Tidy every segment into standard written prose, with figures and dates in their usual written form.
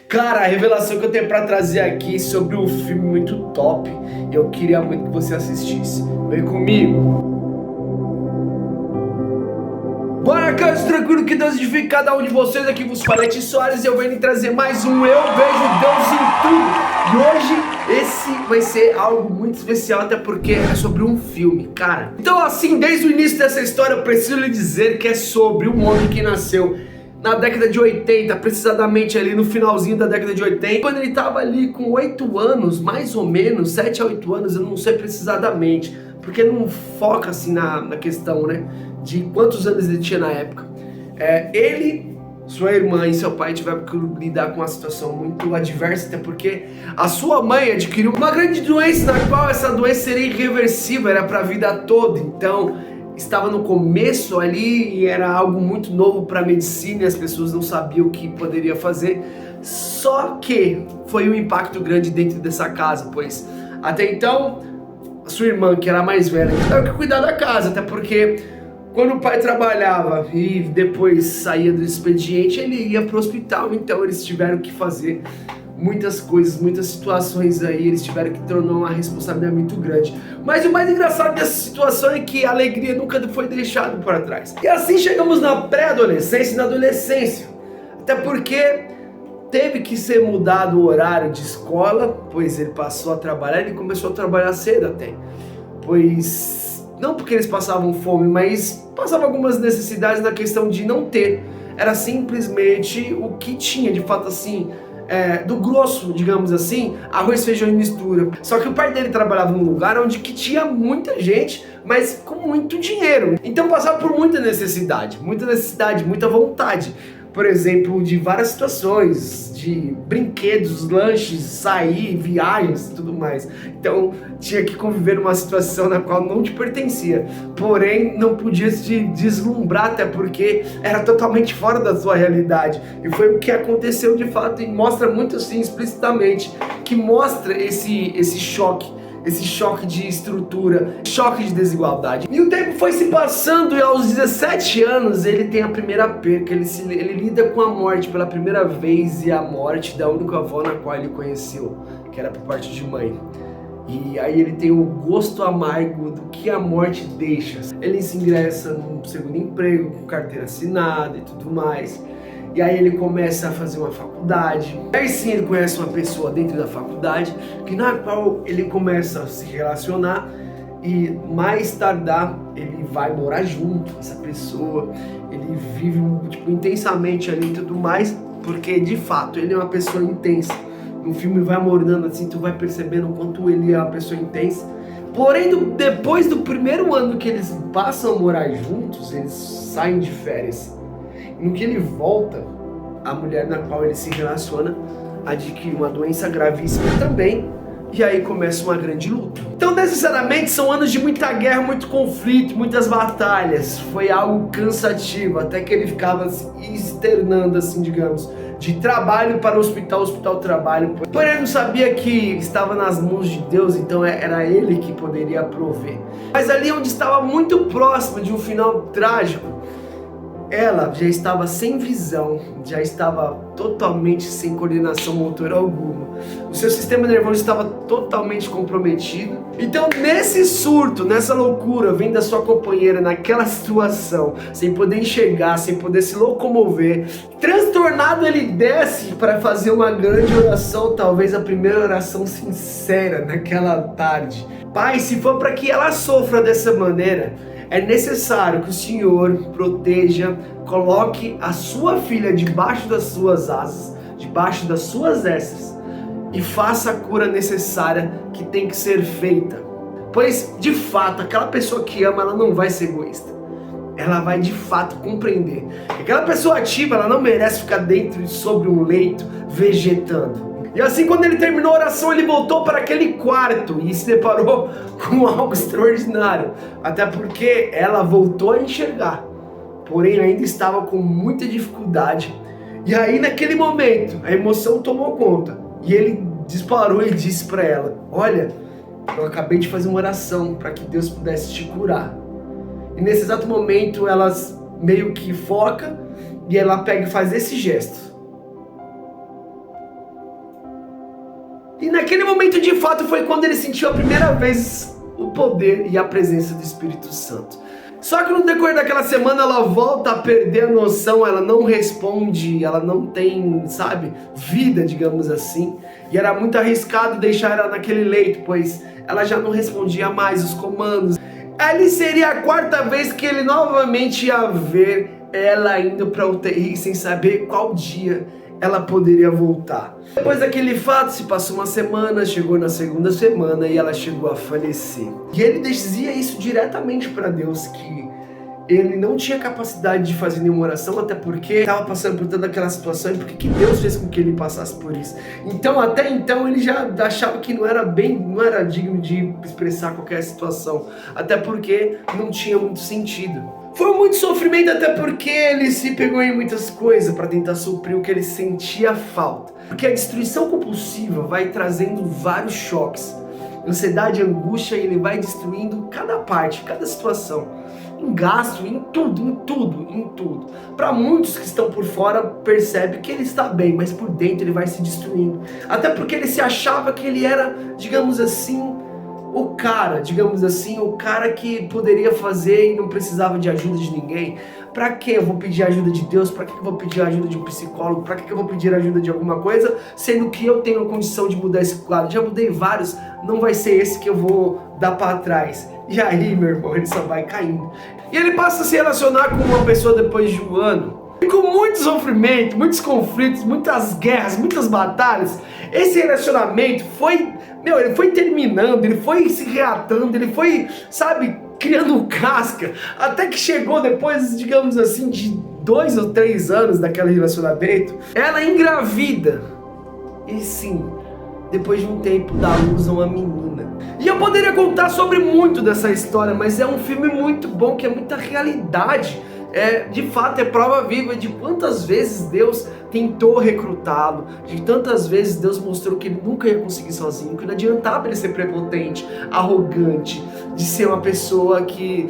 Cara, a revelação que eu tenho pra trazer aqui sobre um filme muito top, e eu queria muito que você assistisse. Vem comigo. Bora, caras, tranquilo, que Deus edifique cada um de vocês. Aqui vos fala Eti Soares e eu venho trazer mais um Eu Vejo Deus em Tudo. E hoje esse vai ser algo muito especial, até porque é sobre um filme, cara. Então assim, desde o início dessa história eu preciso lhe dizer que é sobre um homem que nasceu na década de 80, precisamente ali no finalzinho da década de 80, quando ele tava ali com 8 anos, mais ou menos, 7 a 8 anos, eu não sei precisamente, porque não foca assim na questão, né, de quantos anos ele tinha na época. Ele, sua irmã e seu pai tiveram que lidar com uma situação muito adversa, até porque a sua mãe adquiriu uma grande doença, na qual essa doença seria irreversível, era para a vida toda. Então estava no começo ali e era algo muito novo para a medicina e as pessoas não sabiam o que poderia fazer. Só que foi um impacto grande dentro dessa casa, pois até então a sua irmã, que era a mais velha, teve que cuidar da casa, até porque quando o pai trabalhava e depois saía do expediente, ele ia para o hospital, então eles tiveram que fazer muitas coisas, muitas situações aí, eles tiveram que tornar uma responsabilidade muito grande. Mas o mais engraçado dessa situação é que a alegria nunca foi deixada para trás. E assim chegamos na pré-adolescência e na adolescência. Até porque teve que ser mudado o horário de escola, pois ele passou a trabalhar, ele começou a trabalhar cedo até. Pois, não porque eles passavam fome, mas passavam algumas necessidades na questão de não ter. Era simplesmente o que tinha, de fato assim, do grosso, digamos assim, arroz, feijão e mistura. Só que o pai dele trabalhava num lugar onde que tinha muita gente, mas com muito dinheiro. Então passava por muita necessidade, muita vontade. Por exemplo, de várias situações, de brinquedos, lanches, sair, viagens e tudo mais. Então tinha que conviver numa situação na qual não te pertencia, porém não podia se deslumbrar, até porque era totalmente fora da sua realidade. E foi o que aconteceu de fato, e mostra muito assim explicitamente, que mostra esse choque de estrutura, choque de desigualdade. E o tempo foi se passando e aos 17 anos ele tem a primeira perca, ele lida com a morte pela primeira vez, e a morte da única avó na qual ele conheceu, que era por parte de mãe. E aí ele tem o gosto amargo do que a morte deixa. Ele se ingressa num segundo emprego, com carteira assinada e tudo mais. E aí ele começa a fazer uma faculdade. Aí sim ele conhece uma pessoa dentro da faculdade, na qual ele começa a se relacionar, e mais tardar ele vai morar junto com essa pessoa. Ele vive intensamente ali e tudo mais, porque de fato ele é uma pessoa intensa. No filme vai morando assim, tu vai percebendo o quanto ele é uma pessoa intensa. Porém, depois do primeiro ano que eles passam a morar juntos, eles saem de férias. No que ele volta, a mulher na qual ele se relaciona adquire uma doença gravíssima também, e aí começa uma grande luta. Então, necessariamente, são anos de muita guerra, muito conflito, muitas batalhas. Foi algo cansativo, até que ele ficava externando, assim, digamos, de trabalho para hospital, trabalho. Porém, ele não sabia que estava nas mãos de Deus, então era ele que poderia prover. Mas ali onde estava muito próximo de um final trágico, ela já estava sem visão, já estava totalmente sem coordenação motora alguma. O seu sistema nervoso estava totalmente comprometido. Então, nesse surto, nessa loucura, vendo a sua companheira naquela situação, sem poder enxergar, sem poder se locomover, transtornado, ele desce para fazer uma grande oração, talvez a primeira oração sincera naquela tarde. Pai, se for para que ela sofra dessa maneira, é necessário que o Senhor proteja, coloque a sua filha debaixo das suas asas, debaixo das suas essas, e faça a cura necessária que tem que ser feita. Pois, de fato, aquela pessoa que ama, ela não vai ser egoísta. Ela vai, de fato, compreender que aquela pessoa ativa, ela não merece ficar dentro e sobre um leito, vegetando. E assim, quando ele terminou a oração, ele voltou para aquele quarto e se deparou com algo extraordinário. Até porque ela voltou a enxergar, porém ainda estava com muita dificuldade. E aí, naquele momento, a emoção tomou conta e ele disparou e disse para ela: olha, eu acabei de fazer uma oração para que Deus pudesse te curar. E nesse exato momento, ela meio que foca e ela pega e faz esse gesto. E naquele momento, de fato, foi quando ele sentiu a primeira vez o poder e a presença do Espírito Santo. Só que no decorrer daquela semana ela volta a perder a noção, ela não responde, ela não tem, sabe, vida, digamos assim. E era muito arriscado deixar ela naquele leito, pois ela já não respondia mais os comandos. Ali seria a quarta vez que ele novamente ia ver ela indo para o UTI sem saber qual dia ela poderia voltar. Depois daquele fato, se passou uma semana, chegou na segunda semana e ela chegou a falecer. E ele dizia isso diretamente para Deus, que ele não tinha capacidade de fazer nenhuma oração, até porque estava passando por toda aquela situação e porque que Deus fez com que ele passasse por isso. Então, até então, ele já achava que não era digno de expressar qualquer situação, até porque não tinha muito sentido. Foi muito sofrimento, até porque ele se pegou em muitas coisas para tentar suprir o que ele sentia falta. Porque a destruição compulsiva vai trazendo vários choques. Ansiedade, angústia, e ele vai destruindo cada parte, cada situação. Em gasto, em tudo. Para muitos que estão por fora, percebe que ele está bem, mas por dentro ele vai se destruindo. Até porque ele se achava que ele era, digamos assim, o cara que poderia fazer e não precisava de ajuda de ninguém. Pra que eu vou pedir ajuda de Deus? Pra que eu vou pedir ajuda de um psicólogo? Pra que eu vou pedir ajuda de alguma coisa, sendo que eu tenho a condição de mudar esse quadro? Já mudei vários, não vai ser esse que eu vou dar pra trás. E aí, meu irmão, ele só vai caindo. E ele passa a se relacionar com uma pessoa depois de um ano. E com muito sofrimento, muitos conflitos, muitas guerras, muitas batalhas, esse relacionamento ele foi terminando, ele foi se reatando, ele foi, sabe, criando casca, até que chegou depois, digamos assim, de 2 ou 3 anos daquele relacionamento, ela engravida. E sim, depois de um tempo dá luz a uma menina. E eu poderia contar sobre muito dessa história, mas é um filme muito bom, que é muita realidade. De fato, é prova viva de quantas vezes Deus tentou recrutá-lo, de tantas vezes Deus mostrou que ele nunca ia conseguir sozinho, que não adiantava ele ser prepotente, arrogante, de ser uma pessoa que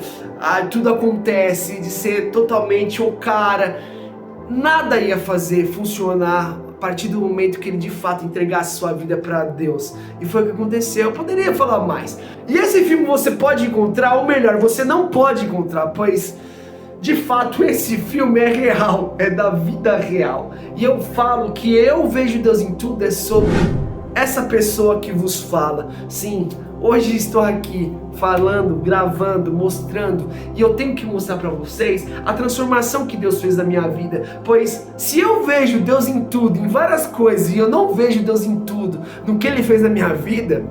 tudo acontece, de ser totalmente o cara. Nada ia fazer funcionar a partir do momento que ele de fato entregasse sua vida para Deus. E foi o que aconteceu. Eu poderia falar mais. E esse filme você pode encontrar, ou melhor, você não pode encontrar, pois de fato esse filme é real, é da vida real. E eu falo que eu vejo Deus em tudo é sobre essa pessoa que vos fala. Sim, hoje estou aqui falando, gravando, mostrando, e eu tenho que mostrar para vocês a transformação que Deus fez na minha vida. Pois se eu vejo Deus em tudo, em várias coisas, e eu não vejo Deus em tudo, no que Ele fez na minha vida,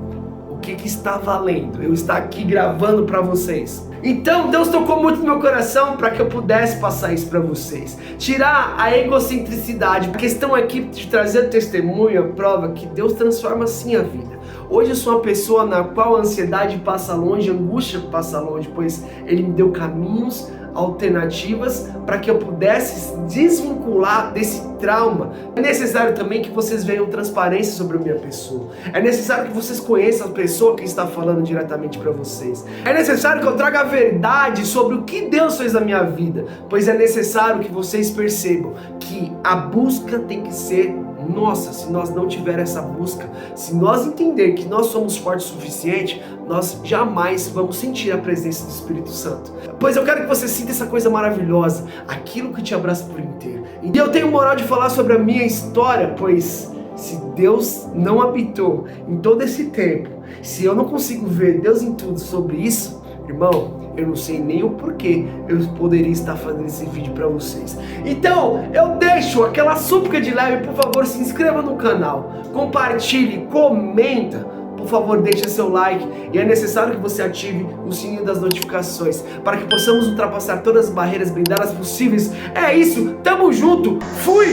o que está valendo eu estar aqui gravando para vocês? Então Deus tocou muito no meu coração para que eu pudesse passar isso para vocês, tirar a egocentricidade. A questão aqui de trazer o testemunho, a prova que Deus transforma sim a vida. Hoje eu sou uma pessoa na qual a ansiedade passa longe, a angústia passa longe, pois Ele me deu caminhos, alternativas para que eu pudesse desvincular desse trauma. É necessário também que vocês vejam transparência sobre a minha pessoa. É necessário que vocês conheçam a pessoa que está falando diretamente para vocês. É necessário que eu traga a verdade sobre o que Deus fez na minha vida, pois é necessário que vocês percebam que a busca tem que ser nossa. Se nós não tiver essa busca, se nós entender que nós somos fortes o suficiente, nós jamais vamos sentir a presença do Espírito Santo. Pois eu quero que você sinta essa coisa maravilhosa, aquilo que te abraça por inteiro. E eu tenho moral de falar sobre a minha história, pois se Deus não habitou em todo esse tempo, se eu não consigo ver Deus em tudo sobre isso, irmão, eu não sei nem o porquê eu poderia estar fazendo esse vídeo para vocês. Então, eu deixo aquela súplica de leve, por favor, se inscreva no canal, compartilhe, comenta, por favor, deixe seu like, e é necessário que você ative o sininho das notificações, para que possamos ultrapassar todas as barreiras blindadas possíveis. É isso, tamo junto, fui!